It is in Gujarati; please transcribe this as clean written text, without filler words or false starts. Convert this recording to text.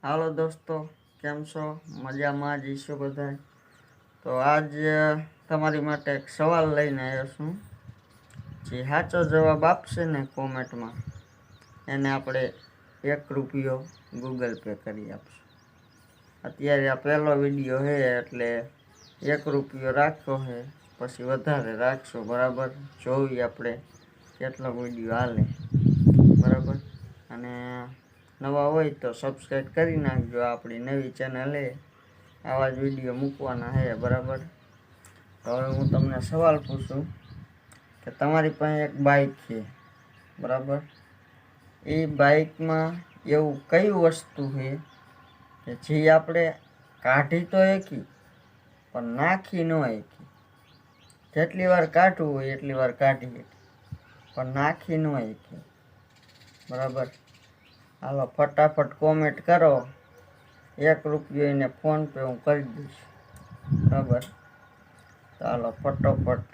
હાલો દોસ્તો, કેમ છો? મજામાં જ છો બધા? તો આજ તમારી માટે એક સવાલ લઈને આવ્યો છું. જે સાચો જવાબ આપશે ને કોમેન્ટમાં એને આપણે ₹1 ગૂગલ પે કરી આપશું. અત્યારે આ પહેલો વિડીયો છે એટલે ₹1 રાખ્યો છે, પછી વધારે રાખશું. બરાબર, જોઈએ આપણે કેટલો વિડીયો હાલે. બરાબર, અને નવા હોય તો સબસ્ક્રાઈબ કરી નાખજો. આપણી નવી ચેનલ છે, આવા જ વિડીયો મૂકવાના છે. બરાબર, તો હવે હું તમને સવાલ પૂછું કે તમારી પાસે એક બાઇક છે. બરાબર, એ બાઇકમાં એવું કઈ વસ્તુ છે કે જે આપણે કાઢી તો શકી પણ નાખી ન શકી. જેટલી વાર કાઢવું હોય એટલી વાર કાઢી શકી પણ નાખી ન શકી. બરાબર, હાલો ફટાફટ કોમેન્ટ કરો. ₹1 એને ફોન પે હું કરી દઈશ. બરાબર, તો હાલો ફટોફટ